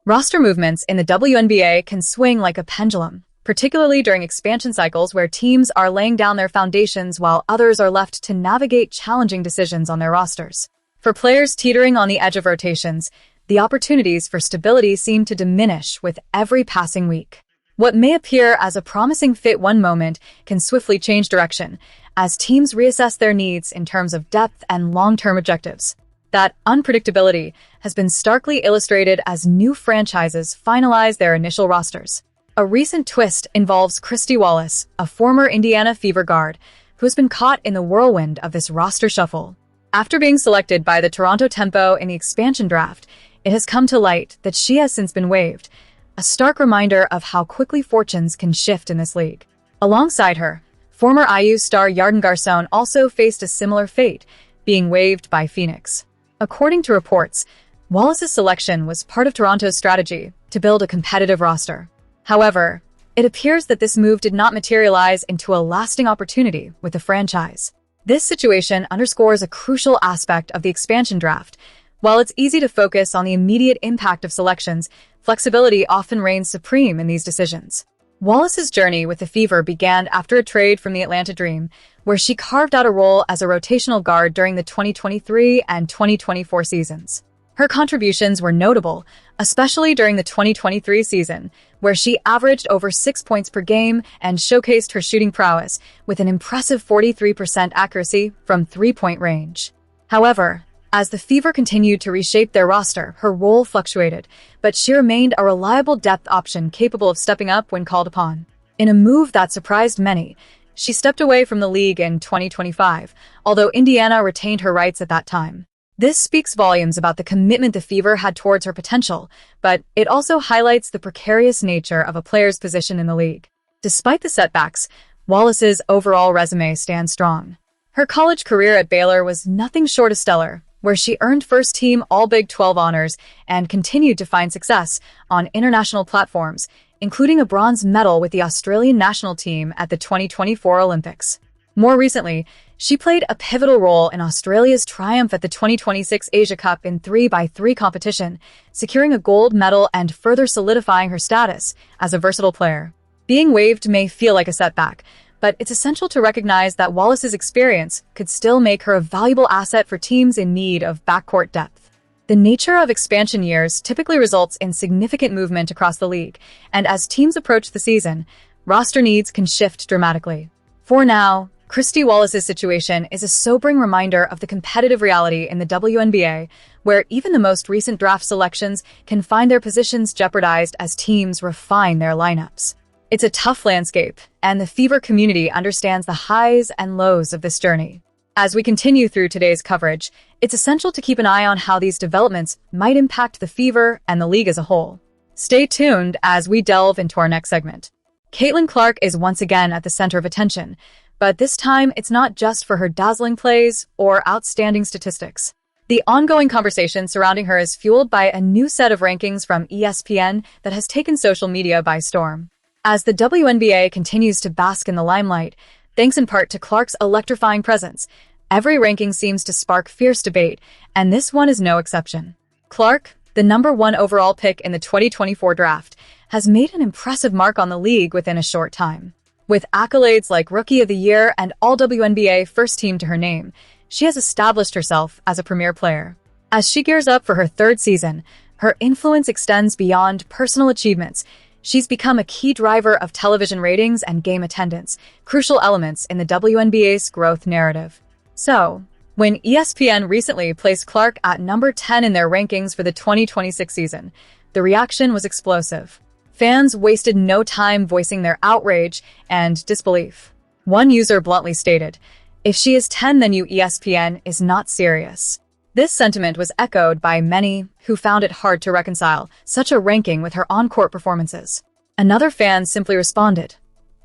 Roster movements in the WNBA can swing like a pendulum, particularly during expansion cycles where teams are laying down their foundations while others are left to navigate challenging decisions on their rosters. For players teetering on the edge of rotations, the opportunities for stability seem to diminish with every passing week. What may appear as a promising fit one moment can swiftly change direction as teams reassess their needs in terms of depth and long-term objectives. That unpredictability has been starkly illustrated as new franchises finalize their initial rosters. A recent twist involves Christy Wallace, a former Indiana Fever guard, who has been caught in the whirlwind of this roster shuffle. After being selected by the Toronto Tempo in the expansion draft, it has come to light that she has since been waived, a stark reminder of how quickly fortunes can shift in this league. Alongside her, former IU star Yarden Garcon also faced a similar fate, being waived by Phoenix. According to reports, Wallace's selection was part of Toronto's strategy to build a competitive roster. However, it appears that this move did not materialize into a lasting opportunity with the franchise. This situation underscores a crucial aspect of the expansion draft. While it's easy to focus on the immediate impact of selections, flexibility often reigns supreme in these decisions. Wallace's journey with the Fever began after a trade from the Atlanta Dream, where she carved out a role as a rotational guard during the 2023 and 2024 seasons. Her contributions were notable, especially during the 2023 season, where she averaged over 6 points per game and showcased her shooting prowess with an impressive 43% accuracy from three-point range. However, as the Fever continued to reshape their roster, her role fluctuated, but she remained a reliable depth option capable of stepping up when called upon. In a move that surprised many, she stepped away from the league in 2025, although Indiana retained her rights at that time. This speaks volumes about the commitment the Fever had towards her potential, but it also highlights the precarious nature of a player's position in the league. Despite the setbacks, Wallace's overall resume stands strong. Her college career at Baylor was nothing short of stellar, where she earned first-team All-Big 12 honors and continued to find success on international platforms, including a bronze medal with the Australian national team at the 2024 Olympics. More recently, she played a pivotal role in Australia's triumph at the 2026 Asia Cup in 3x3 competition, securing a gold medal and further solidifying her status as a versatile player. Being waived may feel like a setback, but it's essential to recognize that Wallace's experience could still make her a valuable asset for teams in need of backcourt depth. The nature of expansion years typically results in significant movement across the league, and as teams approach the season, roster needs can shift dramatically. For now, Christy Wallace's situation is a sobering reminder of the competitive reality in the WNBA, where even the most recent draft selections can find their positions jeopardized as teams refine their lineups. It's a tough landscape, and the Fever community understands the highs and lows of this journey. As we continue through today's coverage, it's essential to keep an eye on how these developments might impact the Fever and the league as a whole. Stay tuned as we delve into our next segment. Caitlin Clark is once again at the center of attention, but this time it's not just for her dazzling plays or outstanding statistics. The ongoing conversation surrounding her is fueled by a new set of rankings from ESPN that has taken social media by storm. As the WNBA continues to bask in the limelight, thanks in part to Clark's electrifying presence, every ranking seems to spark fierce debate, and this one is no exception. Clark, the #1 overall pick in the 2024 draft, has made an impressive mark on the league within a short time. With accolades like Rookie of the Year and All-WNBA First Team to her name, she has established herself as a premier player. As she gears up for her third season, her influence extends beyond personal achievements. She's become a key driver of television ratings and game attendance, crucial elements in the WNBA's growth narrative. So, when ESPN recently placed Clark at number 10 in their rankings for the 2026 season, the reaction was explosive. Fans wasted no time voicing their outrage and disbelief. One user bluntly stated, "If she is 10, then you ESPN is not serious." This sentiment was echoed by many who found it hard to reconcile such a ranking with her on-court performances. Another fan simply responded,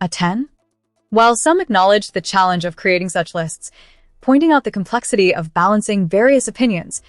"A 10?" While some acknowledged the challenge of creating such lists, pointing out the complexity of balancing various opinions,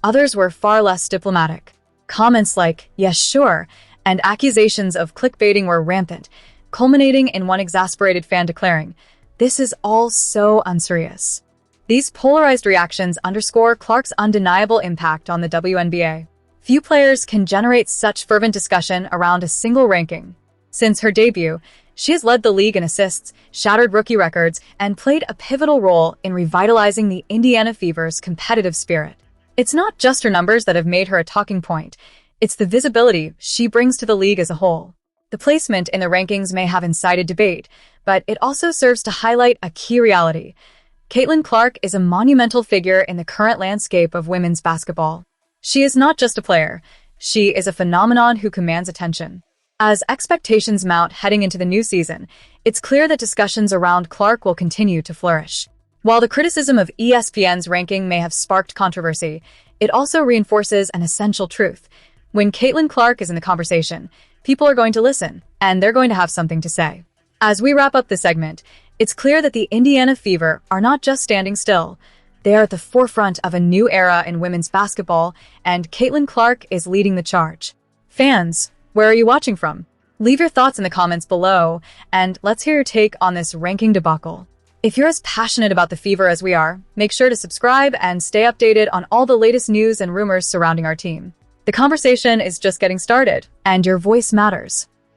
others were far less diplomatic. Comments like, "Yes, sure," and accusations of clickbaiting were rampant, culminating in one exasperated fan declaring, "This is all so unserious." These polarized reactions underscore Clark's undeniable impact on the WNBA. Few players can generate such fervent discussion around a single ranking. Since her debut, she has led the league in assists, shattered rookie records, and played a pivotal role in revitalizing the Indiana Fever's competitive spirit. It's not just her numbers that have made her a talking point, it's the visibility she brings to the league as a whole. The placement in the rankings may have incited debate, but it also serves to highlight a key reality. Caitlin Clark is a monumental figure in the current landscape of women's basketball. She is not just a player, she is a phenomenon who commands attention. As expectations mount heading into the new season, it's clear that discussions around Clark will continue to flourish. While the criticism of ESPN's ranking may have sparked controversy, it also reinforces an essential truth. When Caitlin Clark is in the conversation, people are going to listen, and they're going to have something to say. As we wrap up this segment, it's clear that the Indiana Fever are not just standing still. They are at the forefront of a new era in women's basketball, and Caitlin Clark is leading the charge. Fans, where are you watching from? Leave your thoughts in the comments below, and let's hear your take on this ranking debacle. If you're as passionate about the Fever as we are, make sure to subscribe and stay updated on all the latest news and rumors surrounding our team. The conversation is just getting started, and your voice matters.